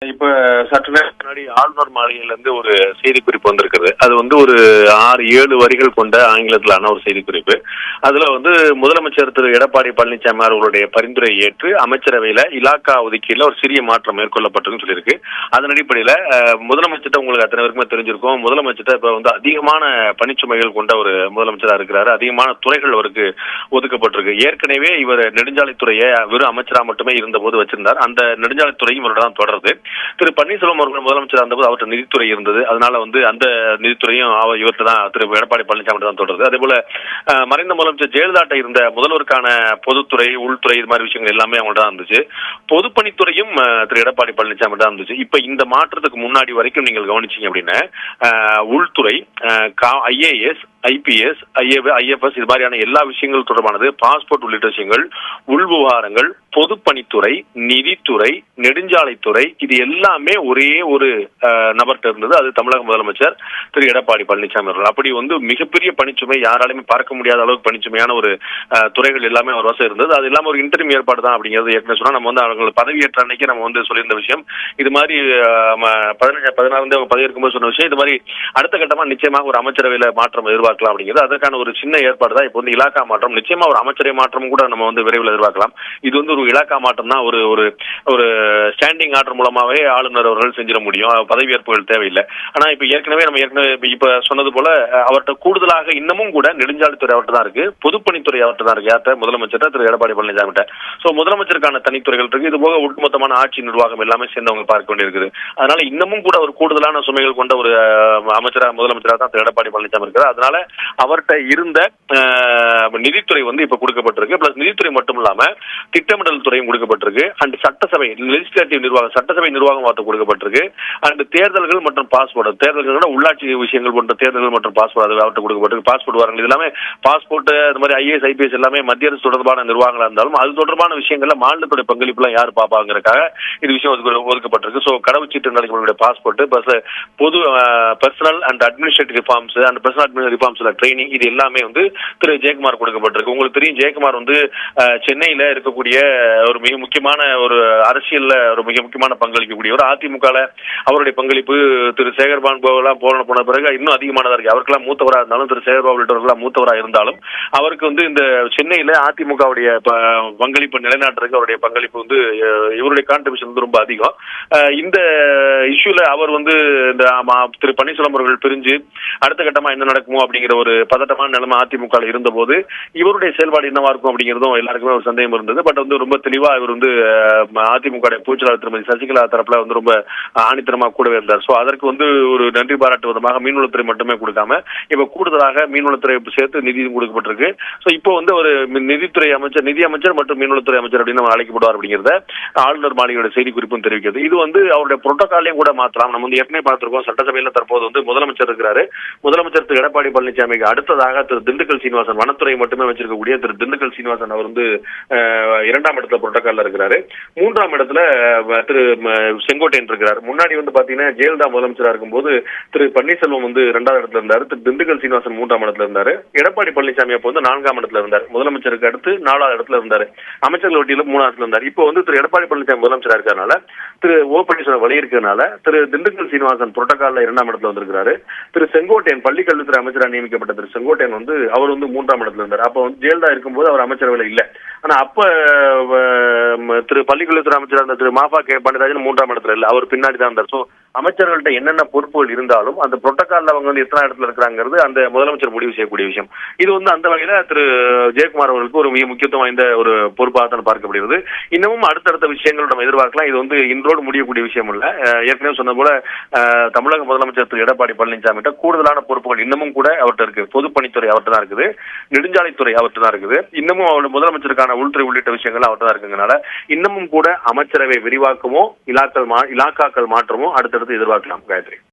இப்ப சற்று நேரம் முன்னாடி ஆளுநர் மாளிகையிலிருந்து ஒரு செய்திக்குறிப்பு வந்திருக்குது. அது ஒரு 6-7 வரிகள் கொண்ட ஆங்கிலத்திலான ஒரு செய்திக்குறிப்பு. அதுல முதலமைச்சர் திரு எடப்பாடி பழனிசாமி அவர்களுடைய பரிந்துரை ஏற்று அமைச்சரவையில இலாக்கா ஒதுக்கீடுல ஒரு சிறிய மாற்றம் மேற்கொள்ளப்பட்டிருக்குன்னு சொல்லியிருக்கு. அதன் அடிப்படையில முதலமைச்சர் உங்களுக்கு அத்தனை பேருக்குமே தெரிஞ்சிருக்கும். முதலமைச்சர் இப்ப அதிகமான பணிச்சுமைகள் கொண்ட ஒரு முதலமைச்சரா இருக்கிறாரு. அதிகமான துறைகள் அவருக்கு ஒதுக்கப்பட்டிருக்கு. ஏற்கனவே இவர் நெடுஞ்சாலைத்துறையை வெறும் அமைச்சரா மட்டுமே இருந்த போது வச்சிருந்தார். அந்த நெடுஞ்சாலைத்துறையும் இவரோட தான் தொடருது. திரு பன்னீர்செல்வம் அவர்கள் முதலமைச்சர் இருந்தபோது அவர்கிட்ட நிதித்துறை இருந்தது. அதனால அந்த நிதித்துறையும் இவர்கிட்ட தான் திரு எடப்பாடி பழனிசாமி தான் தொடருது. அதே போல மறைந்த முதலமைச்சர் ஜெயலலிதா இருந்த முதல்வருக்கான பொதுத்துறை, உள்துறை இது மாதிரி விஷயங்கள் எல்லாமே அவங்கள்ட்ட தான் இருந்துச்சு. பொதுப்பணித்துறையும் திரு எடப்பாடி பழனிசாமி தான் இருந்துச்சு. இப்ப இந்த மாற்றத்துக்கு முன்னாடி வரைக்கும் நீங்கள் கவனிச்சீங்க அப்படின்னா உள்துறை, IAS, IPS, IFS இது மாதிரியான எல்லா விஷயங்கள் தொடர்பானது, பாஸ்போர்ட் உள்ளிட்ட விஷயங்கள், உள்விவகாரங்கள், பொதுப்பணித்துறை, நிதித்துறை, நெடுஞ்சாலைத்துறை இது எல்லாமே ஒரே ஒரு நபர்கிட்ட இருந்தது. அது தமிழக முதலமைச்சர் திரு எடப்பாடி பழனிசாமி அவர்கள். அப்படி மிகப்பெரிய பணிச்சுமை, யாராலுமே பார்க்க முடியாத அளவுக்கு பணிச்சுமையான ஒரு துறைகள் எல்லாமே அவர் வசம் இருந்தது. அது இல்லாம ஒரு இன்டர்ம் ஏற்பாடு தான் அப்படிங்கிறது ஏற்கனவே சொன்னா நம்ம அவர்கள் பதவியேற்ற அன்னைக்கு நம்ம சொல்லியிருந்த விஷயம். இது மாதிரி 16 பதவியேற்கும் போது சொன்ன விஷயம். இது மாதிரி அடுத்த கட்டமா நிச்சயமாக ஒரு அமைச்சரவையில மாற்றம் எதிர்பார்க்கலாம் அப்படிங்கிறது. அதற்கான ஒரு சின்ன ஏற்பாடு தான் இப்ப இலாக்கா மாற்றம். நிச்சயமா ஒரு அமைச்சரவை மாற்றம் கூட நம்ம விரைவில் எதிர்பார்க்கலாம். இது ஒரு இலாக்கா மாற்றம் தான். ஒரு ஸ்டாண்டிங் ஆர்டர் மூலமாவே ஆளுநர் அவர்கள் செஞ்சிட முடியும். பதவியேற்புகள் தேவையில்லை. ஆனா இப்ப ஏற்கனவே இப்ப சொன்னது போல அவர்கிட்ட கூடுதலாக இன்னமும் கூட நெடுஞ்சாலைத்துறை அவர்கிட்ட தான் இருக்கு, பொதுப்பணித்துறை அவர்கிட்ட தான் இருக்கு. யார்கிட்ட? முதலமைச்சர் திரு எடப்பாடி பழனிசாமி. சோ முதலமைச்சருக்கான தனித்துறைகள் இருக்கு. இது போக ஒட்டுமொத்தமான ஆட்சி நிர்வாகம் எல்லாமே சேர்ந்து அவங்க பார்க்க வேண்டியிருக்குது. அதனால இன்னமும் கூட ஒரு கூடுதலான சுமைகள் கொண்ட ஒரு முதலமைச்சராக தான் திரு எடப்பாடி பழனிசாமி இருக்கிறார். அதனால அவர்கிட்ட இருந்த நிதித்துறை இப்ப கொடுக்கப்பட்டிருக்கு. பிளஸ் நிதித்துறை மட்டும் இல்லாம திட்டமிடல் துறையும் கொடுக்கப்பட்டிருக்கு. அண்ட் சட்டசபை லெஜிஸ்லேட்டிவ் நிர்வாகம், சட்டசபை நிர்வாகம் கொடுக்கப்பட்டிருக்கு. அண்ட் தேர்தல்கள் மற்றும் பாஸ்போர்ட், தேர்தல்களோட உள்ளாட்சி விஷயங்கள் போன்ற தேர்தல்கள் மற்றும் பாஸ்போர்ட் அவர்கிட்ட கொடுக்கப்பட்டிருக்கு. பாஸ்போர்ட் வரங்கள் இது எல்லாமே பாஸ்போர்ட், அது மாதிரி IAS, IPS எல்லாமே மத்திய அரசு தொடர்பான நிர்வாகங்களா இருந்தாலும் அது தொடர்பான விஷயங்கள்ல மாநிலத்துடைய பங்களிப்பு எல்லாம் யார் பாப்பாங்கிறதுக்காக இது விஷயம் ஒதுக்கப்பட்டிருக்கு. சோ கடவுச்சீட்டு நடக்கக்கூடிய பாஸ்போர்ட், பொது personal and administrative reforms and personal ரிஃபார்ம்ஸ்ல ட்ரைனிங் இது எல்லாமே திரு ஜெயக்குமார் கொடுக்கப்பட்டிருக்கு. உங்களுக்கு தெரியும், ஜெயக்குமார் சென்னையில இருக்கக்கூடிய ஒரு மிக முக்கியமான ஒரு அரசியல்ல ஒரு மிக முக்கியமான பங்களிக்கக்கூடிய ஒரு அதிமுக அவருடைய பங்களிப்பு திரு சேகர்பாபு எல்லாம் போன பிறகு இன்னும் அதிகமானதா இருக்கு. அவருக்கெல்லாம் மூத்தவராக இருந்தாலும், திரு சேகர்பாபு உள்ளிட்டவர்களாம் மூத்தவராக இருந்தாலும் அவருக்கு இந்த சென்னையில அதிமுகவுடைய பங்களிப்பு நிலைநாட்டுறதுக்கு அவருடைய பங்களிப்பு இவருடைய கான்ட்ரிபியூஷன் ரொம்ப அதிகம். இந்த இஷ்யூல அவர் இந்த திரு பன்னீர்செல்வம் அவர்கள் பிரிஞ்சு அடுத்த கட்டமா என்ன நடக்குமோ அப்படிங்கிற ஒரு பதட்டமான நிலைமை அதிமுக இருந்த போது இவருடைய செயல்பாடு என்னவா இருக்கும் அப்படிங்கிறதும் எல்லாருக்குமே ஒரு சந்தேகம் இருந்தது. பட் ரொம்ப தெளிவா இவர் அதிமுக பொதுச்செயலாளர் திருமதி சசிகலா தரப்புல ரொம்ப ஆணித்தரமா கூடவே இருந்தார். சோ அதற்கு ஒரு நன்றி பாராட்டு விதமாக மீன்வளத்துறை மட்டுமே கொடுக்காம இப்ப கூடுதலாக மீன்வளத்துறை சேர்த்து நிதியும் கொடுக்கப்பட்டிருக்கு. சோ இப்போ ஒரு நிதித்துறை அமைச்சர், நிதி அமைச்சர் மற்றும் மீன்வளத்துறை அமைச்சர் அப்படின்னு அழைக்கப்படுவார் அப்படிங்கிறத ஆளுநர் மாளிகையோட செய்தி குறிப்பும் தெரிவிக்கிறது. இது அவருடைய புரோட்டோகாலையும் கூட மாற்றலாம். நம்ம ஏற்கனவே பார்த்திருக்கோம், சட்டசபையில தற்போது முதலமைச்சர் இருக்கிறாரு. முதலமைச்சர் திரு எடப்பாடி பழனிசாமிக்கு அடுத்ததாக திரு திண்டுக்கல் சீனிவாசன், வனத்துறை மட்டுமே வச்சிருக்கக்கூடிய திரு திண்டுக்கல் சீனிவாசன் அவர் 2ஆம் இடத்துல புரோட்டோகால்ல இருக்கிறாரு. 3ஆம் இடத்துல திரு செங்கோட்டையன் இருக்கிறார். முன்னாடி பாத்தீங்கன்னா ஜெயலலிதா முதலமைச்சரா இருக்கும்போது திரு பன்னீர்செல்வம் 2ஆவது இடத்துல இருந்தாரு. திரு திண்டுக்கல் சீனிவாசன் 3ஆம் இடத்துல இருந்தாரு. எடப்பாடி பழனிசாமி அப்போ 4ஆம் இடத்துல இருந்தார். முதலமைச்சருக்கு அடுத்து 4ஆவது இடத்துல இருந்தாரு. அமைச்சர்கள் வட்டியில 3ஆவது இடத்துல இருந்தார். இப்போ திரு எடப்பாடி பழனிசாமி முதலமைச்சரா இருக்கிறதுனால, திரு ஓ பன்னீர்செல்வம் வழி இருக்கிறதுனால திரு திண்டுக்கல் சீனிவாசன் புரோட்டோகால்ல 2ஆம் இடத்துல வந்திருக்கிறாரு. திரு செங்கோட்டையன் பள்ளிக்கல்வித்துறை அமைச்சராக நியமிக்கப்பட்ட திரு செங்கோட்டையன் அவர் 3ஆம் இடத்துல இருந்தார். அப்ப ஜெயலலிதா இருக்கும்போது அவர் அமைச்சரவையில் இல்ல. ஆனா அப்ப திரு பள்ளிக்கல்வித்துறை அமைச்சராக இருந்த திரு மாஃபா கே பாண்டியராஜன் 3ஆம் இடத்துல இல்ல, அவர் பின்னாடி தான் இருந்தார். சோ அமைச்சர்கள்ட்ட என்னென்ன பொறுப்புகள் இருந்தாலும் அந்த புரோட்டோகால்ல அவங்க எத்தனை இடத்துல இருக்கிறாங்கிறது அந்த முதலமைச்சர் முடிவு செய்யக்கூடிய விஷயம். இது அந்த வகையில திரு ஜெயக்குமார் அவர்களுக்கு ஒரு மிக முக்கியத்துவம் வாய்ந்த ஒரு பொறுப்பாக தான் பார்க்கப்படுகிறது. இன்னமும் அடுத்தடுத்த விஷயங்கள் நம்ம எதிர்பார்க்கலாம். இது இன்றோடு முடியக்கூடிய விஷயம் இல்ல. ஏற்கனவே சொன்ன போல தமிழக முதலமைச்சர் திரு எடப்பாடி பழனிசாமி கூடுதலான பொறுப்புகள் இன்னமும் கூட அவர்கிட்ட இருக்கு. பொதுப்பணித்துறை அவர்கிட்ட தான் இருக்குது, நெடுஞ்சாலைத்துறை அவர்கிட்ட தான் இருக்குது. இன்னமும் அவருடைய முதலமைச்சருக்கான உள்துறை உள்ளிட்ட விஷயங்கள் அவர்கிட்ட தான் இருக்குங்கனால இன்னமும் கூட அமைச்சரவை விரிவாக்கமோ இலாக்காக்கள் மாற்றமோ அடுத்தடுத்து எதிர்பார்க்கலாம். காயத்ரி.